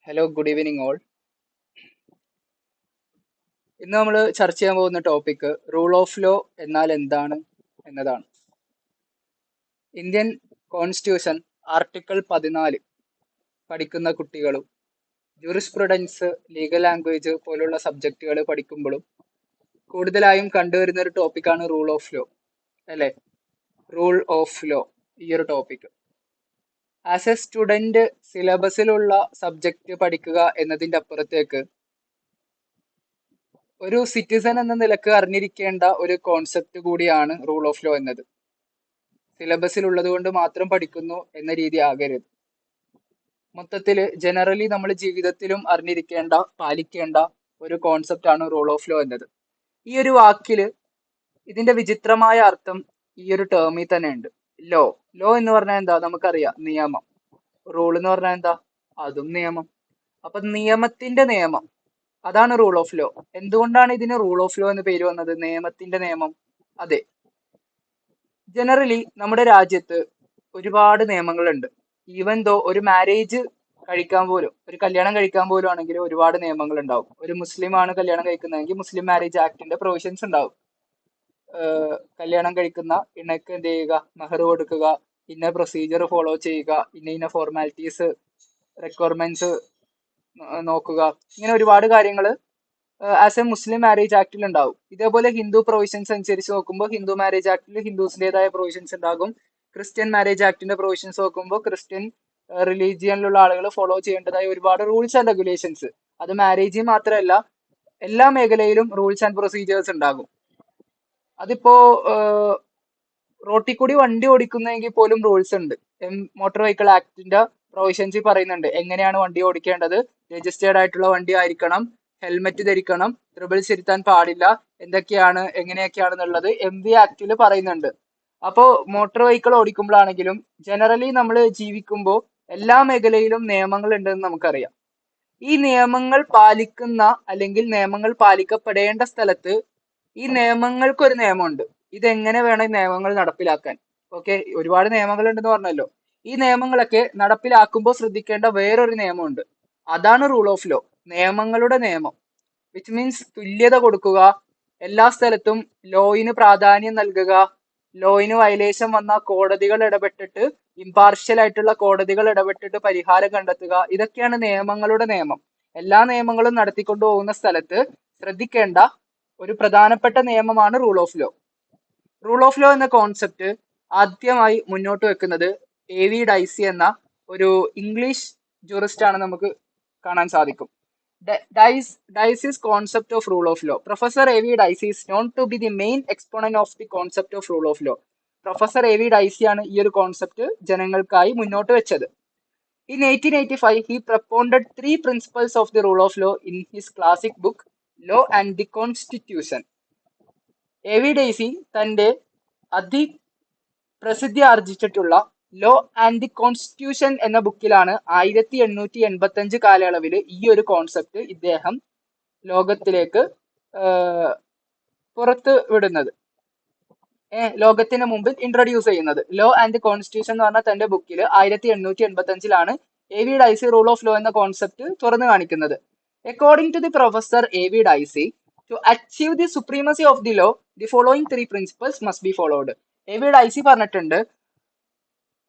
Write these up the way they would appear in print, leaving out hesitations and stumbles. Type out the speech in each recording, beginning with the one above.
Hello, good evening all. ഇന്ന് നമ്മൾ ചർച്ച ചെയ്യാൻ പോകുന്ന ടോപ്പിക് റൂൾ ഓഫ് ലോ എന്നാൽ എന്താണ് എന്നതാണ്. ഇന്ത്യൻ കോൺസ്റ്റിറ്റ്യൂഷൻ ആർട്ടിക്കിൾ 14 പഠിക്കുന്ന കുട്ടികളും ജൂറിസ്പ്രുഡൻസ്, ലീഗൽ ലാംഗ്വേജ് പോലുള്ള സബ്ജക്റ്റുകൾ പഠിക്കുമ്പോഴും കൂടുതലായും കണ്ടുവരുന്ന ഒരു ടോപ്പിക്കാണ് റൂൾ ഓഫ് ലോ, അല്ലേ? റൂൾ ഓഫ് ലോ ഈ ഒരു ടോപ്പിക് ആസ് എ സ്റ്റുഡൻറ് സിലബസിലുള്ള സബ്ജക്റ്റ് പഠിക്കുക എന്നതിൻ്റെ അപ്പുറത്തേക്ക് ഒരു സിറ്റിസൺ എന്ന നിലക്ക് അറിഞ്ഞിരിക്കേണ്ട ഒരു കോൺസെപ്റ്റ് കൂടിയാണ് റൂൾ ഓഫ് ലോ എന്നത്. സിലബസിൽ ഉള്ളത് കൊണ്ട് മാത്രം പഠിക്കുന്നു എന്ന രീതി ആകരുത്. മൊത്തത്തിൽ ജനറലി നമ്മൾ ജീവിതത്തിലും അറിഞ്ഞിരിക്കേണ്ട, പാലിക്കേണ്ട ഒരു കോൺസെപ്റ്റ് ആണ് റൂൾ ഓഫ് ലോ എന്നത്. ഈ ഒരു വാക്കില് ഇതിന്റെ വിചിത്രമായ അർത്ഥം ഈ ഒരു ടേമിൽ തന്നെ ഉണ്ട്. ലോ ലോ എന്ന് പറഞ്ഞാൽ എന്താ? നമുക്കറിയാം, നിയമം. റൂൾ എന്ന് പറഞ്ഞാൽ എന്താ? അതും നിയമം. അപ്പൊ നിയമത്തിന്റെ നിയമം, അതാണ് റൂൾ ഓഫ് ലോ. എന്തുകൊണ്ടാണ് ഇതിന് റൂൾ ഓഫ് ലോ എന്ന് പേര് വന്നത്? നിയമത്തിന്റെ നിയമം. അതെ, ജനറലി നമ്മുടെ രാജ്യത്ത് ഒരുപാട് നിയമങ്ങളുണ്ട്. ഈവൻ ദോ ഒരു മാരേജ് കഴിക്കാൻ പോലും, ഒരു കല്യാണം കഴിക്കാൻ പോലും ആണെങ്കിൽ ഒരുപാട് നിയമങ്ങൾ ഉണ്ടാവും. ഒരു മുസ്ലിം ആണ് കല്യാണം കഴിക്കുന്നതെങ്കിൽ മുസ്ലിം മാരേജ് ആക്ടിന്റെ പ്രൊവിഷൻസ് ഉണ്ടാവും. കല്യാണം കഴിക്കുന്ന ഇണക്ക് എന്ത് ചെയ്യുക? മഹർ കൊടുക്കുക, ഇന്ന പ്രൊസീജിയർ ഫോളോ ചെയ്യുക, ഇന്ന ഫോർമാലിറ്റീസ്, റിക്വയർമെന്റ്സ് നോക്കുക, ഇങ്ങനെ ഒരുപാട് കാര്യങ്ങൾ ആസ് എ മുസ്ലിം മാരേജ് ആക്ടിൽ ഉണ്ടാവും. ഇതേപോലെ ഹിന്ദു പ്രൊവിഷൻസ് അനുസരിച്ച് നോക്കുമ്പോൾ ഹിന്ദു മാരേജ് ആക്ടിൽ ഹിന്ദുസിൻ്റെതായ പ്രൊവിഷൻസ് ഉണ്ടാകും. ക്രിസ്ത്യൻ മാരേജ് ആക്ടിന്റെ പ്രൊവിഷൻസ് നോക്കുമ്പോൾ ക്രിസ്ത്യൻ റിലീജിയനിലുള്ള ആളുകൾ ഫോളോ ചെയ്യേണ്ടതായ ഒരുപാട് റൂൾസ് ആൻഡ് റെഗുലേഷൻസ്, അത് മാരേജിൽ മാത്രമല്ല എല്ലാ മേഖലയിലും റൂൾസ് ആൻഡ് പ്രൊസീജിയേഴ്സ് ഉണ്ടാകും. അതിപ്പോ റോട്ടിൽ കൂടി വണ്ടി ഓടിക്കുന്നെങ്കിൽ പോലും റൂൾസ് ഉണ്ട്. മോട്ടോർ വെഹിക്കിൾ ആക്ടിന്റെ പ്രൊവിഷൻസിൽ പറയുന്നുണ്ട് എങ്ങനെയാണ് വണ്ടി ഓടിക്കേണ്ടത്. രജിസ്റ്റേർഡ് ആയിട്ടുള്ള വണ്ടി ആയിരിക്കണം, ഹെൽമെറ്റ് ധരിക്കണം, ട്രിബിൾസ് ഇരുത്താൻ പാടില്ല, എന്തൊക്കെയാണ് എങ്ങനെയൊക്കെയാണെന്നുള്ളത് MV ആക്ടിൽ പറയുന്നുണ്ട്. അപ്പോൾ മോട്ടോർ വെഹിക്കിൾ ഓടിക്കുമ്പോഴാണെങ്കിലും ജനറലി നമ്മൾ ജീവിക്കുമ്പോൾ എല്ലാ മേഖലയിലും നിയമങ്ങൾ ഉണ്ടെന്ന് നമുക്കറിയാം. ഈ നിയമങ്ങൾ പാലിക്കുന്ന അല്ലെങ്കിൽ നിയമങ്ങൾ പാലിക്കപ്പെടേണ്ട സ്ഥലത്ത് ഈ നിയമങ്ങൾക്ക് ഒരു നിയമമുണ്ട്. ഇതെങ്ങനെ വേണം ഈ നിയമങ്ങൾ നടപ്പിലാക്കാൻ. ഓക്കെ, ഒരുപാട് നിയമങ്ങൾ ഉണ്ടെന്ന് പറഞ്ഞല്ലോ. ഈ നിയമങ്ങളൊക്കെ നടപ്പിലാക്കുമ്പോൾ ശ്രദ്ധിക്കേണ്ട വേറൊരു നിയമമുണ്ട്. അതാണ് റൂൾ ഓഫ് ലോ, നിയമങ്ങളുടെ നിയമം. വിച്ച് മീൻസ് തുല്യത കൊടുക്കുക, എല്ലാ സ്ഥലത്തും ലോയിന് പ്രാധാന്യം നൽകുക, ലോയിന് വയലേഷൻ വന്ന കോടതികൾ ഇടപെട്ടിട്ട്, ഇമ്പാർഷ്യൽ ആയിട്ടുള്ള കോടതികൾ ഇടപെട്ടിട്ട് പരിഹാരം കണ്ടെത്തുക. ഇതൊക്കെയാണ് നിയമങ്ങളുടെ നിയമം. എല്ലാ നിയമങ്ങളും നടത്തിക്കൊണ്ടു പോകുന്ന സ്ഥലത്ത് ശ്രദ്ധിക്കേണ്ട ഒരു പ്രധാനപ്പെട്ട നിയമമാണ് rule of law. Rule of law എന്ന കോൺസെപ്റ്റ് ആദ്യമായി മുന്നോട്ട് വെക്കുന്നത് AV ഡൈസി എന്ന ഒരു ഇംഗ്ലീഷ് ജൂറിസ്റ്റ് ആണ് നമുക്ക് കാണാൻ സാധിക്കും. Dicey's concept of rule of law. Professor A.V. Dicey is known to be the main exponent of the concept of rule of law. Professor AV Dicey ആണ് ഈ ഒരു കോൺസെപ്റ്റ് ജനങ്ങൾക്കായി മുന്നോട്ട് വെച്ചത്. In 1885, he propounded 3 principles of the rule of law in his classic book, Law and the Constitution. AV Dicey തന്റെ പ്രസിദ്ധി ആർജിച്ചിട്ടുള്ള law and the constitution എന്ന ബുക്കിലാണ് 1885 കാലയളവിൽ ഈ ഒരു കോൺസെപ്റ്റ് ഇദ്ദേഹം ലോകത്തിലേക്ക് പുറത്ത് വിടുന്നത്, ലോകത്തിന് മുമ്പിൽ ഇൻട്രൊഡ്യൂസ് ചെയ്യുന്നത്. ലോ ആൻഡ് ദി കോൺസ്റ്റിറ്റ്യൂഷൻ എന്ന് പറഞ്ഞാൽ തന്റെ ബുക്കിൽ 1885 AV Dicey rule of law എന്ന കോൺസെപ്റ്റ് തുറന്നു കാണിക്കുന്നത്. According to the professor AV Dicey, to achieve the supremacy of the law, the following 3 principles must be followed. AV Dicey പറഞ്ഞിട്ടുണ്ട്,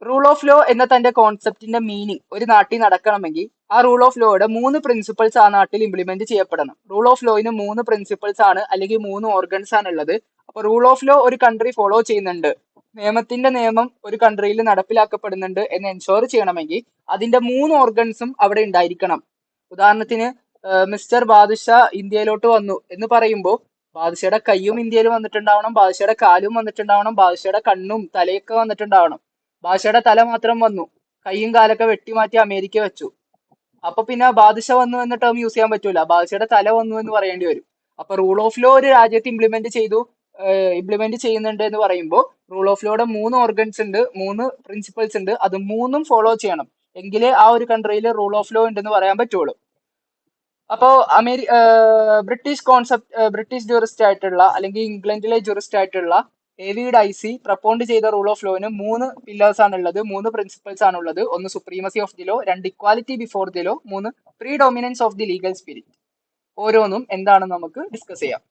rule of law എന്ന തന്റെ കോൺസെപ്റ്റിന്റെ മീനിങ് ഒരു നാട്ടിൽ നടക്കണമെങ്കിൽ ആ റൂൾ ഓഫ് ലോയുടെ 3 പ്രിൻസിപ്പിൾസ് ആ നാട്ടിൽ ഇംപ്ലിമെന്റ് ചെയ്യപ്പെടണം. റൂൾ ഓഫ് ലോയിന് 3 പ്രിൻസിപ്പിൾസ് ആണ്, അല്ലെങ്കിൽ 3 ഓർഗൻസ് ആണ് ഉള്ളത്. അപ്പൊ റൂൾ ഓഫ് ലോ ഒരു കൺട്രി ഫോളോ ചെയ്യുന്നുണ്ട്, നിയമത്തിന്റെ നിയമം ഒരു കൺട്രിയിൽ നടപ്പിലാക്കപ്പെടുന്നുണ്ട് എന്ന് എൻഷുർ ചെയ്യണമെങ്കിൽ അതിന്റെ 3 ഓർഗൻസും അവിടെ ഉണ്ടായിരിക്കണം. ഉദാഹരണത്തിന് മിസ്റ്റർ ബാദുഷാ ഇന്ത്യയിലോട്ട് വന്നു എന്ന് പറയുമ്പോൾ ബാദുഷയുടെ കൈയും ഇന്ത്യയിൽ വന്നിട്ടുണ്ടാവണം, ബാദുഷയുടെ കാലും വന്നിട്ടുണ്ടാവണം, ബാദുഷയുടെ കണ്ണും തലയൊക്കെ വന്നിട്ടുണ്ടാവണം. ബാദുഷയുടെ തല മാത്രം വന്നു, കൈയും കാലൊക്കെ വെട്ടിമാറ്റി അമേരിക്ക വെച്ചു. അപ്പൊ പിന്നെ ബാദുഷ വന്നു എന്ന ടേം യൂസ് ചെയ്യാൻ പറ്റൂല, ബാദുഷയുടെ തല വന്നു എന്ന് പറയേണ്ടി വരും. അപ്പൊ റൂൾ ഓഫ് ലോ ഒരു രാജ്യത്ത് ഇംപ്ലിമെന്റ് ചെയ്യുന്നുണ്ട് എന്ന് പറയുമ്പോൾ റൂൾ ഓഫ് ലോയുടെ 3 ഓർഗൻസ് ഉണ്ട്, 3 പ്രിൻസിപ്പിൾസ് ഉണ്ട്, അത് 3ഉം ഫോളോ ചെയ്യണം, എങ്കിലേ ആ ഒരു കൺട്രിയിൽ റൂൾ ഓഫ് ലോ ഉണ്ടെന്ന് പറയാൻ പറ്റുള്ളൂ. അപ്പോ ബ്രിട്ടീഷ് ജൂറിസ്റ്റ് ആയിട്ടുള്ള അല്ലെങ്കിൽ ഇംഗ്ലണ്ടിലെ ജൂറിസ്റ്റ് ആയിട്ടുള്ള എ വി ഡൈസി പ്രപ്പോണ്ട് ചെയ്ത റൂൾ ഓഫ് ലോന് 3 പില്ലേഴ്സ് ആണുള്ളത്, 3 പ്രിൻസിപ്പിൾസ് ആണുള്ളത്. ഒന്ന് supremacy of the law, 2 equality before the law, 3 പ്രീഡോമിനൻസ് of the legal spirit. ഓരോന്നും എന്താണെന്ന് നമുക്ക് ഡിസ്കസ് ചെയ്യാം.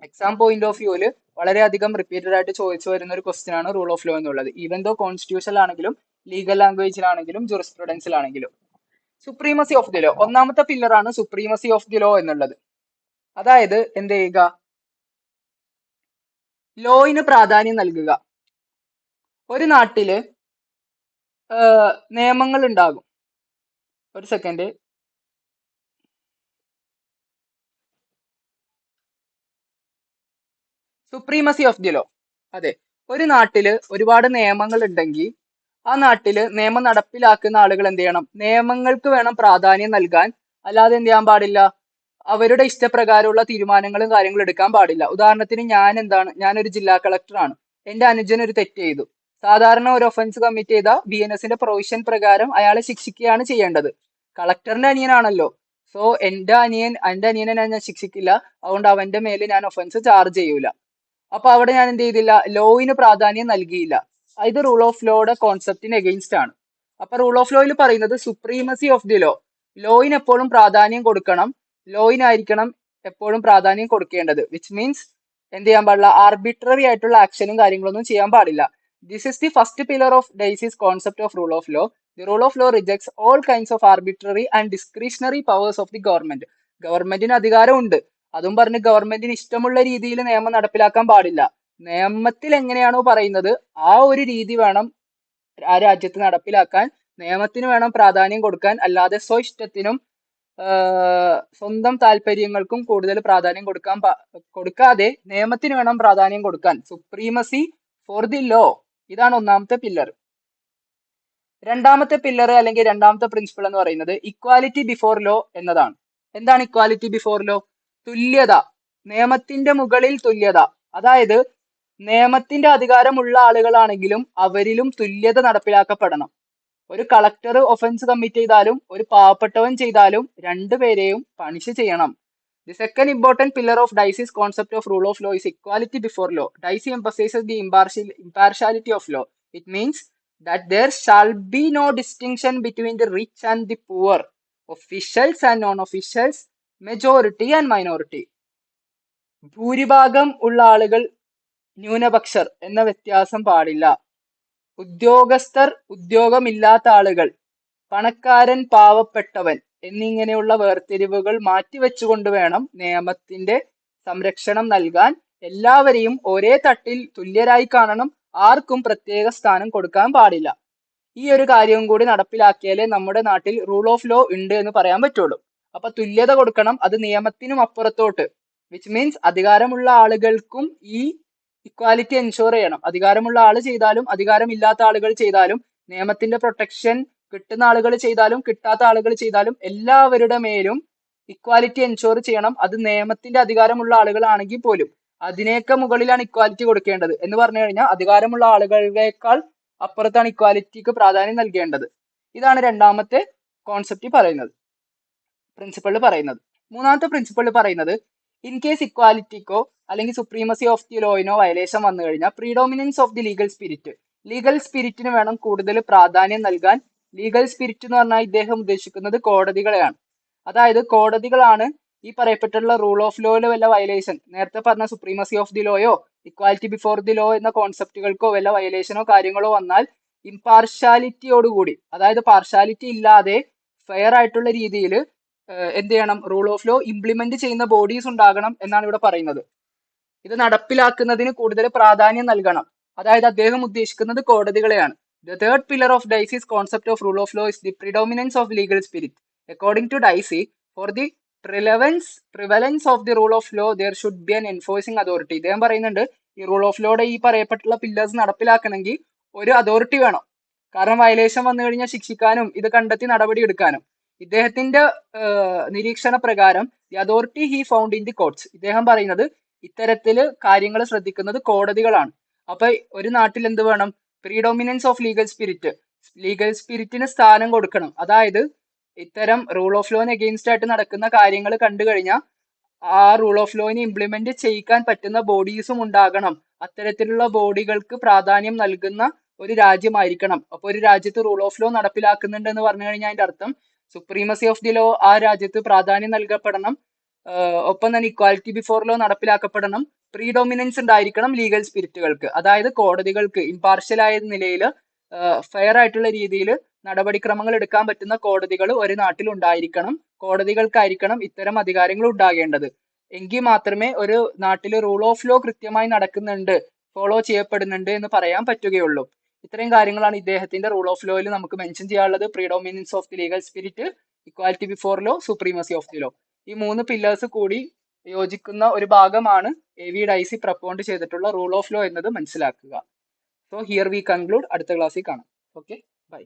എക്സാം പോയിന്റ് ഓഫ് വ്യൂവിൽ വളരെയധികം റിപ്പീറ്റഡ് ആയിട്ട് ചോദിച്ചു വരുന്ന ഒരു ക്വസ്റ്റ്യൻ ആണ് റൂൾ ഓഫ് ലോ എന്നുള്ളത്. ഈവൻ ദോ കോൺസ്റ്റിറ്റ്യൂഷൻ ആണെങ്കിലും ലീഗൽ ലാംഗ്വേജിലാണെങ്കിലും ജുറിസ്പ്രുഡൻസിലാണെങ്കിലും. സുപ്രീമസി ഓഫ് ദി ലോ, ഒന്നാമത്തെ പില്ലർ ആണ് സുപ്രീമസി ഓഫ് ദി ലോ എന്നുള്ളത്. അതായത് എന്ത് ചെയ്യുക, ലോയിന് പ്രാധാന്യം നൽകുക. ഒരു നാട്ടില് നിയമങ്ങൾ ഉണ്ടാകും. ഒരു second. Supremacy of the law, അതെ, ഒരു നാട്ടില് ഒരുപാട് നിയമങ്ങൾ ഉണ്ടെങ്കിൽ ആ നാട്ടില് നിയമം നടപ്പിലാക്കുന്ന ആളുകൾ എന്ത് ചെയ്യണം, നിയമങ്ങൾക്ക് വേണം പ്രാധാന്യം നൽകാൻ. അല്ലാതെ എന്ത് ചെയ്യാൻ പാടില്ല, അവരുടെ ഇഷ്ടപ്രകാരമുള്ള തീരുമാനങ്ങളും കാര്യങ്ങളും എടുക്കാൻ പാടില്ല. ഉദാഹരണത്തിന് ഞാനൊരു ജില്ലാ കളക്ടറാണ്, എന്റെ അനുജൻ ഒരു തെറ്റ് ചെയ്തു. സാധാരണ ഒരു ഒഫൻസ് കമ്മിറ്റ് ചെയ്ത BNS-ന്റെ പ്രൊവിഷൻ പ്രകാരം അയാളെ ശിക്ഷിക്കുകയാണ് ചെയ്യേണ്ടത്. കളക്ടറിന്റെ അനിയനാണല്ലോ. സോ എന്റെ അനിയനെ ഞാൻ ശിക്ഷിക്കില്ല, അതുകൊണ്ട് അവന്റെ മേലെ ഞാൻ ഒഫൻസ് ചാർജ് ചെയ്യൂല. അപ്പൊ അവിടെ ഞാൻ എന്ത് ചെയ്തില്ല, ലോയിന് പ്രാധാന്യം നൽകിയില്ല. ഇത് റൂൾ ഓഫ് ലോയുടെ കോൺസെപ്റ്റിന് എഗെയിൻസ്റ്റ് ആണ്. അപ്പൊ റൂൾ ഓഫ് ലോയിൽ പറയുന്നത് സുപ്രീമസി ഓഫ് ദി ലോ, ലോയിന് എപ്പോഴും പ്രാധാന്യം കൊടുക്കണം, ലോയിനായിരിക്കണം എപ്പോഴും പ്രാധാന്യം കൊടുക്കേണ്ടത്. വിച്ച് മീൻസ് എന്ത് ചെയ്യാൻ പാടില്ല, ആർബിട്രറി ആയിട്ടുള്ള ആക്ഷനും കാര്യങ്ങളൊന്നും ചെയ്യാൻ പാടില്ല. This is the first pillar of Dicey's concept of rule of law. The rule of law rejects all kinds of arbitrary and discretionary powers of the government. ഗവൺമെന്റിന് അധികാരമുണ്ട്, അതും പറഞ്ഞ് ഗവൺമെന്റിന് ഇഷ്ടമുള്ള രീതിയിൽ നിയമം നടപ്പിലാക്കാൻ പാടില്ല. നിയമത്തിൽ എങ്ങനെയാണോ പറയുന്നത് ആ ഒരു രീതി വേണം ആ രാജ്യത്ത് നടപ്പിലാക്കാൻ. നിയമത്തിന് വേണം പ്രാധാന്യം കൊടുക്കാൻ, അല്ലാതെ സ്വഇഷ്ടത്തിനും സ്വന്തം താല്പര്യങ്ങൾക്കും കൂടുതൽ പ്രാധാന്യം കൊടുക്കാതെ നിയമത്തിന് വേണം പ്രാധാന്യം കൊടുക്കാൻ. സുപ്രീമസി ഫോർ ദി ലോ, ഇതാണ് ഒന്നാമത്തെ പില്ലർ. രണ്ടാമത്തെ പില്ലർ അല്ലെങ്കിൽ രണ്ടാമത്തെ പ്രിൻസിപ്പിൾ എന്ന് പറയുന്നത് ഇക്വാലിറ്റി ബിഫോർ ലോ എന്നതാണ്. എന്താണ് ഇക്വാലിറ്റി ബിഫോർ ലോ? തുല്യത, നിയമത്തിന്റെ മുകളിൽ തുല്യത. അതായത് നിയമത്തിന്റെ അധികാരമുള്ള ആളുകളാണെങ്കിലും അവരിലും തുല്യത നടപ്പിലാക്കപ്പെടണം. ഒരു കളക്ടർ ഒഫൻസ് കമ്മിറ്റ് ചെയ്താലും ഒരു പാവപ്പെട്ടവൻ ചെയ്താലും രണ്ടുപേരെയും പണിഷ് ചെയ്യണം. The second important pillar of Dicey's concept of rule of law is equality before law. Dicey emphasises the impartiality of law. It means that there shall be no distinction between the rich and the poor, officials and non-officials, majority and minority. ഭൂരിഭാഗം ഉള്ള ആളുകൾ ന്യൂനപക്ഷർ എന്ന വ്യത്യാസം പാടില്ല. ഉദ്യോഗസ്ഥർ ഉദ്യോഗമില്ലാത്ത ആളുകൾ, പണക്കാരൻ പാവപ്പെട്ടവൻ എന്നിങ്ങനെയുള്ള വേർതിരിവുകൾ മാറ്റിവെച്ചുകൊണ്ട് വേണം നിയമത്തിന്റെ സംരക്ഷണം നൽകാൻ. എല്ലാവരെയും ഒരേ തട്ടിൽ തുല്യരായി കാണണം, ആർക്കും പ്രത്യേക സ്ഥാനം കൊടുക്കാൻ പാടില്ല. ഈ ഒരു കാര്യവും കൂടി നടപ്പിലാക്കിയാലേ നമ്മുടെ നാട്ടിൽ റൂൾ ഓഫ് ലോ ഉണ്ട് എന്ന് പറയാൻ പറ്റുള്ളൂ. അപ്പൊ തുല്യത കൊടുക്കണം, അത് നിയമത്തിനും അപ്പുറത്തോട്ട്. വിച്ച് മീൻസ് അധികാരമുള്ള ആളുകൾക്കും ഈ ഇക്വാലിറ്റി എൻഷുർ ചെയ്യണം. അധികാരമുള്ള ആൾ ചെയ്താലും അധികാരമില്ലാത്ത ആളുകൾ ചെയ്താലും, നിയമത്തിന്റെ പ്രൊട്ടക്ഷൻ കിട്ടുന്ന ആളുകൾ ചെയ്താലും കിട്ടാത്ത ആളുകൾ ചെയ്താലും എല്ലാവരുടെ മേലും ഇക്വാലിറ്റി എൻഷുർ ചെയ്യണം. അത് നിയമത്തിന്റെ അധികാരമുള്ള ആളുകളാണെങ്കിൽ പോലും അതിനേക്കാൾ മുകളിലാണ് ഇക്വാലിറ്റി കൊടുക്കേണ്ടത്. എന്ന് പറഞ്ഞു കഴിഞ്ഞാൽ അധികാരമുള്ള ആളുകളേക്കാൾ അപ്പുറത്താണ് ഇക്വാലിറ്റിക്ക് പ്രാധാന്യം നൽകേണ്ടത്. ഇതാണ് രണ്ടാമത്തെ കോൺസെപ്റ്റ് പറയുന്നത്, പ്രിൻസിപ്പിൾ പറയുന്നത്. മൂന്നാമത്തെ പ്രിൻസിപ്പിൾ പറയുന്നത് ഇൻ കേസ് ഇക്വാലിറ്റിക്കോ അല്ലെങ്കിൽ സുപ്രീമസി ഓഫ് ദി ലോയിനോ വയലേഷൻ വന്നു കഴിഞ്ഞാൽ predominance of the legal spirit, legal സ്പിരിറ്റിന് വേണം കൂടുതൽ പ്രാധാന്യം നൽകാൻ. ലീഗൽ സ്പിരിറ്റ് എന്ന് പറഞ്ഞാൽ ഇദ്ദേഹം ഉദ്ദേശിക്കുന്നത് കോടതികളെയാണ്. അതായത് കോടതികളാണ് ഈ പറയപ്പെട്ടുള്ള റൂൾ ഓഫ് ലോയിലെ വല്ല വയലേഷൻ, നേരത്തെ പറഞ്ഞ സുപ്രീമസി ഓഫ് ദി ലോയോ ഇക്വാലിറ്റി ബിഫോർ ദി ലോ എന്ന കോൺസെപ്റ്റുകൾക്കോ വല്ല വയലേഷനോ കാര്യങ്ങളോ വന്നാൽ ഇംപാർഷ്യാലിറ്റിയോടുകൂടി, അതായത് പാർഷ്യാലിറ്റി ഇല്ലാതെ ഫെയർ ആയിട്ടുള്ള രീതിയിൽ എന്ത് ചെയ്യണം, റൂൾ ഓഫ് ലോ ഇംപ്ലിമെന്റ് ചെയ്യുന്ന ബോഡീസ് ഉണ്ടാകണം എന്നാണ് ഇവിടെ പറയുന്നത്. ഇത് നടപ്പിലാക്കുന്നതിന് കൂടുതൽ പ്രാധാന്യം നൽകണം. അതായത് അദ്ദേഹം ഉദ്ദേശിക്കുന്നത് കോടതികളെയാണ്. The third pillar of Dicey's concept of rule of law is the predominance of legal spirit. According to Dicey, for the prevalence of the rule of law, there should be an enforcing authority. ഇദ്ദേഹം പറയുന്നുണ്ട് ഈ rule of ലോയുടെ ഈ പറയപ്പെട്ടുള്ള pillars നടപ്പിലാക്കണമെങ്കിൽ ഒരു authority വേണം. കാരണം violation വന്നു കഴിഞ്ഞാൽ ശിക്ഷിക്കാനും ഇത് കണ്ടെത്തി നടപടി എടുക്കാനും. ഇദ്ദേഹത്തിന്റെ നിരീക്ഷണ പ്രകാരം the authority he found in the courts, ഇദ്ദേഹം പറയുന്നത് ഇത്തരത്തില് കാര്യങ്ങൾ ശ്രദ്ധിക്കുന്നത് കോടതികളാണ്. അപ്പൊ ഒരു നാട്ടിൽ എന്ത് വേണം, predominance of legal spirit, legal സ്പിരിറ്റിന് സ്ഥാനം കൊടുക്കണം. അതായത് ഇത്തരം റൂൾ ഓഫ് ലോന് എഗെയിൻസ്റ്റ് ആയിട്ട് നടക്കുന്ന കാര്യങ്ങൾ കണ്ടു കഴിഞ്ഞാൽ ആ റൂൾ ഓഫ് ലോയിനെ ഇംപ്ലിമെന്റ് ചെയ്യിക്കാൻ പറ്റുന്ന ബോഡീസും ഉണ്ടാകണം. അത്തരത്തിലുള്ള ബോഡികൾക്ക് പ്രാധാന്യം നൽകുന്ന ഒരു രാജ്യമായിരിക്കണം. അപ്പൊ ഒരു രാജ്യത്ത് റൂൾ ഓഫ് ലോ നടപ്പിലാക്കുന്നുണ്ട് എന്ന് പറഞ്ഞു കഴിഞ്ഞാൽ അതിന്റെ അർത്ഥം സുപ്രീമസി ഓഫ് ദി ലോ ആ രാജ്യത്ത് പ്രാധാന്യം നൽകപ്പെടണം. ഒപ്പം തന്നെ ഇക്വാലിറ്റി ബിഫോർ ലോ നടപ്പിലാക്കപ്പെടണം. പ്രീഡോമിനൻസ് ഉണ്ടായിരിക്കണം ലീഗൽ സ്പിരിറ്റുകൾക്ക്. അതായത് കോടതികൾക്ക് ഇമ്പാർഷ്യൽ ആയ നിലയിൽ ഫെയർ ആയിട്ടുള്ള രീതിയിൽ നടപടിക്രമങ്ങൾ എടുക്കാൻ പറ്റുന്ന കോടതികൾ ഒരു നാട്ടിൽ ഉണ്ടായിരിക്കണം. കോടതികൾക്കായിരിക്കണം ഇത്തരം അധികാരങ്ങൾ ഉണ്ടാകേണ്ടത്. എങ്കിൽ മാത്രമേ ഒരു നാട്ടിൽ റൂൾ ഓഫ് ലോ കൃത്യമായി നടക്കുന്നുണ്ട്, ഫോളോ ചെയ്യപ്പെടുന്നുണ്ട് എന്ന് പറയാൻ പറ്റുകയുള്ളൂ. ഇത്രയും കാര്യങ്ങളാണ് ഇദ്ദേഹത്തിന്റെ റൂൾ ഓഫ് ലോയിൽ നമുക്ക് മെൻഷൻ ചെയ്യാനുള്ളത്. പ്രീഡോമിനൻസ് of the legal spirit, equality before law, supremacy of the law. ഈ 3 പില്ലേഴ്സ് കൂടി യോജിക്കുന്ന ഒരു ഭാഗമാണ് AV ഡൈസി പ്രപ്പോണ്ട് ചെയ്തിട്ടുള്ള റൂൾ ഓഫ് ലോ എന്നത് മനസ്സിലാക്കുക. So here we conclude. അടുത്ത ക്ലാസ്സിൽ കാണാം. Okay, by.